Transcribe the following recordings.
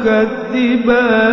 تكذبان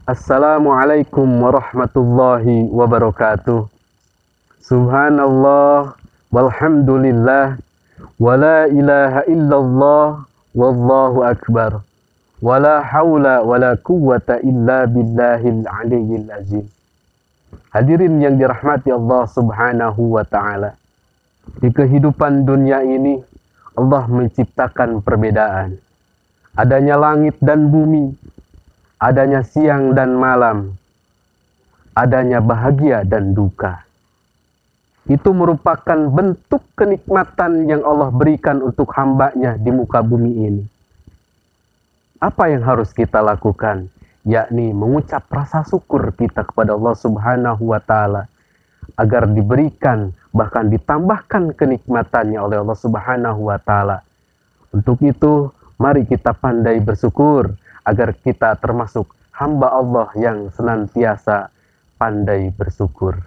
Assalamualaikum warahmatullahi wabarakatuh. Subhanallah walhamdulillah wala ilaha illallah wallahu akbar wala haula wala quwwata illa billahil aliyyil azim. Hadirin yang dirahmati Allah Subhanahu wa taala. Di kehidupan dunia ini Allah menciptakan perbedaan. Adanya langit dan bumi, adanya siang dan malam, adanya bahagia dan duka. Itu merupakan bentuk kenikmatan yang Allah berikan untuk hambanya di muka bumi ini. Apa yang harus kita lakukan? Yakni mengucap rasa syukur kita kepada Allah Subhanahu wa ta'ala agar diberikan bahkan ditambahkan kenikmatannya oleh Allah Subhanahu wa ta'ala. Untuk itu, mari kita pandai bersyukur agar kita termasuk hamba Allah yang senantiasa pandai bersyukur.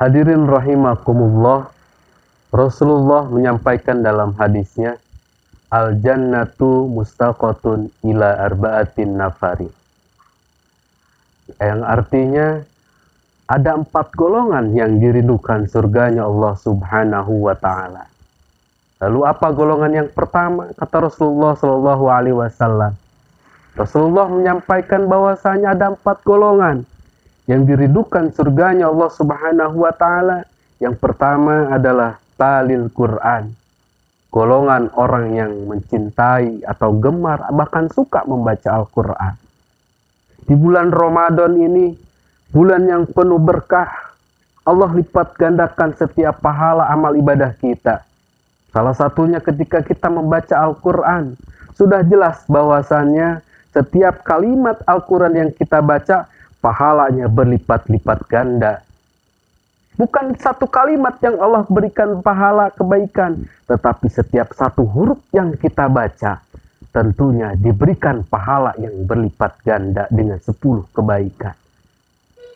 Hadirin rahimakumullah, Rasulullah menyampaikan dalam hadisnya, al-jannatu mustaqatun ila arba'atin nafari. Yang artinya, ada 4 golongan yang dirindukan surganya Allah Subhanahu wa ta'ala. Lalu apa golongan yang pertama? Kata Rasulullah Shallallahu Alaihi Wasallam. Rasulullah menyampaikan bahwasanya ada 4 golongan yang dirindukan surganya Allah Subhanahu wa ta'ala. Yang pertama adalah talil Quran, golongan orang yang mencintai atau gemar bahkan suka membaca Al-Quran. Di bulan Ramadan ini, bulan yang penuh berkah, Allah lipat gandakan setiap pahala amal ibadah kita. Salah satunya ketika kita membaca Al-Quran. Sudah jelas bahwasannya setiap kalimat Al-Quran yang kita baca, pahalanya berlipat-lipat ganda. Bukan satu kalimat yang Allah berikan pahala kebaikan, tetapi setiap satu huruf yang kita baca, tentunya diberikan pahala yang berlipat ganda dengan 10 kebaikan.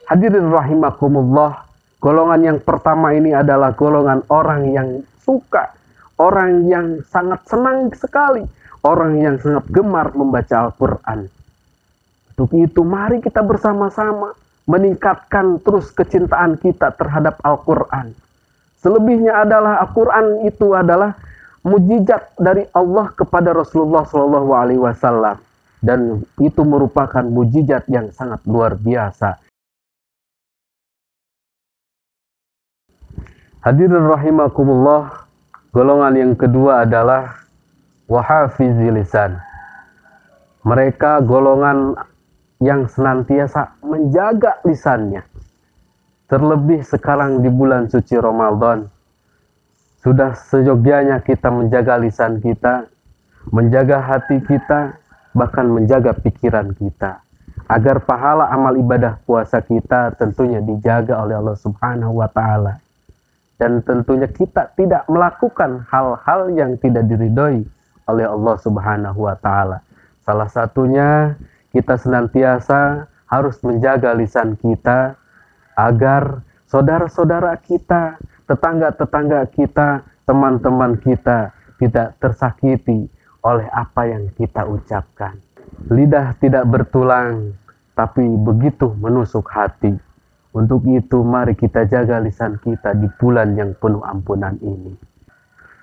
Hadirin rahimakumullah, golongan yang pertama ini adalah golongan orang yang suka, orang yang sangat senang sekali, orang yang sangat gemar membaca Al-Quran. Untuk itu mari kita bersama-sama meningkatkan terus kecintaan kita terhadap Al-Quran. Selebihnya adalah Al-Quran itu adalah mujizat dari Allah kepada Rasulullah SAW. Dan itu merupakan mujizat yang sangat luar biasa. Hadirin rahimakumullah, golongan yang kedua adalah wahafizil lisan. Mereka golongan yang senantiasa menjaga lisannya. Terlebih sekarang di bulan suci Ramadan, sudah seyogyanya kita menjaga lisan kita, menjaga hati kita, bahkan menjaga pikiran kita, agar pahala amal ibadah puasa kita tentunya dijaga oleh Allah Subhanahu wa ta'ala. Dan tentunya kita tidak melakukan hal-hal yang tidak diridhoi oleh Allah Subhanahu wa ta'ala. Salah satunya kita senantiasa harus menjaga lisan kita agar saudara-saudara kita, tetangga-tetangga kita, teman-teman kita tidak tersakiti oleh apa yang kita ucapkan. Lidah tidak bertulang, tapi begitu menusuk hati. Untuk itu mari kita jaga lisan kita di bulan yang penuh ampunan ini.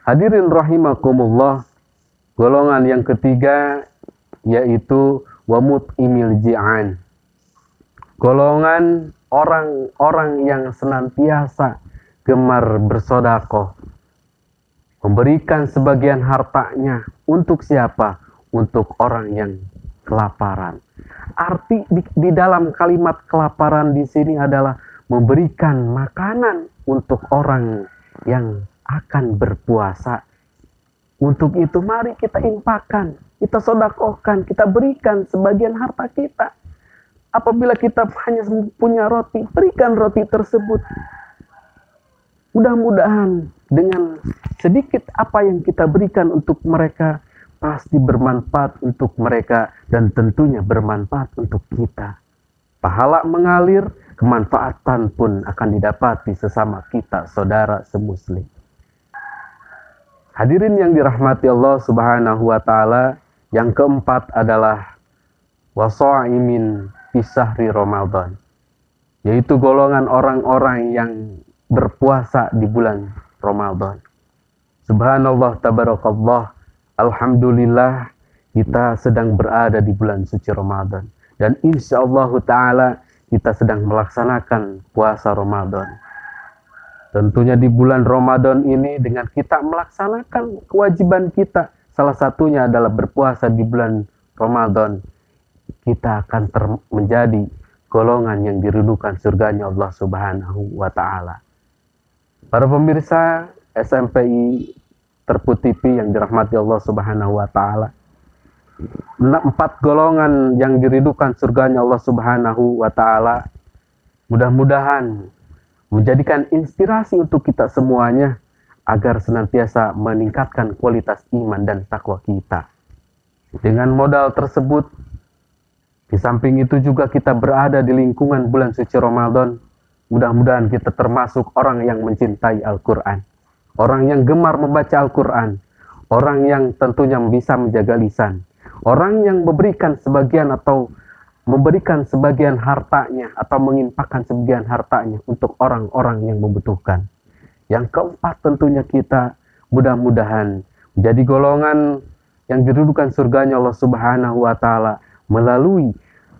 Hadirin rahimakumullah, golongan yang ketiga yaitu wamut imil ji'an. Golongan orang-orang yang senantiasa gemar bersodakoh, memberikan sebagian hartanya untuk siapa? Untuk orang yang kelaparan. Arti di dalam kalimat kelaparan di sini adalah memberikan makanan untuk orang yang akan berpuasa. Untuk itu mari kita infakkan, kita sodakohkan, kita berikan sebagian harta kita. Apabila kita hanya punya roti, berikan roti tersebut. Mudah-mudahan dengan sedikit apa yang kita berikan untuk mereka, pasti bermanfaat untuk mereka dan tentunya bermanfaat untuk kita. Pahala mengalir, kemanfaatan pun akan didapati sesama kita, saudara semuslim. Hadirin yang dirahmati Allah Subhanahu wa Ta'ala, yang keempat adalah wasaimin fi syahri Ramadan, yaitu golongan orang-orang yang berpuasa di bulan Ramadan. Subhanallah, tabarakallah, alhamdulillah, kita sedang berada di bulan suci Ramadan. Dan insyaallah ta'ala kita sedang melaksanakan puasa Ramadan. Tentunya di bulan Ramadan ini dengan kita melaksanakan kewajiban kita, salah satunya adalah berpuasa di bulan Ramadan, kita akan menjadi golongan yang dirindukan surganya Allah Subhanahu wa Ta'ala. Para pemirsa SMPI Terput TV yang dirahmati Allah Subhanahu wa Ta'ala, 4 golongan yang dirindukan surganya Allah Subhanahu wa Ta'ala mudah-mudahan menjadikan inspirasi untuk kita semuanya agar senantiasa meningkatkan kualitas iman dan takwa kita. Dengan modal tersebut, di samping itu juga kita berada di lingkungan bulan suci Ramadan. Mudah-mudahan kita termasuk orang yang mencintai Al-Quran, orang yang gemar membaca Al-Quran, orang yang tentunya bisa menjaga lisan, orang yang memberikan sebagian hartanya atau menginfakkan sebagian hartanya untuk orang-orang yang membutuhkan. Yang keempat tentunya kita mudah-mudahan menjadi golongan yang dirindukan surganya Allah Subhanahu wa Ta'ala melalui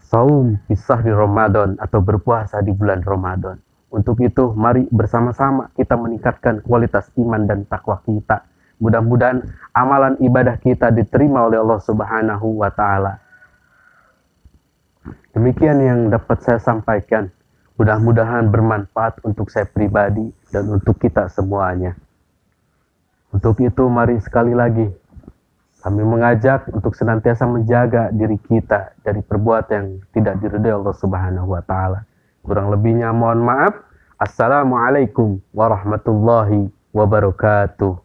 saum fi syahri Ramadan atau berpuasa di bulan Ramadan. Untuk itu mari bersama-sama kita meningkatkan kualitas iman dan takwa kita. Mudah-mudahan amalan ibadah kita diterima oleh Allah Subhanahu wa Ta'ala. Demikian yang dapat saya sampaikan. Mudah-mudahan bermanfaat untuk saya pribadi dan untuk kita semuanya. Untuk itu mari sekali lagi kami mengajak untuk senantiasa menjaga diri kita dari perbuatan yang tidak diridhai Allah Subhanahu wa Ta'ala. Kurang lebihnya mohon maaf. Assalamualaikum warahmatullahi wabarakatuh.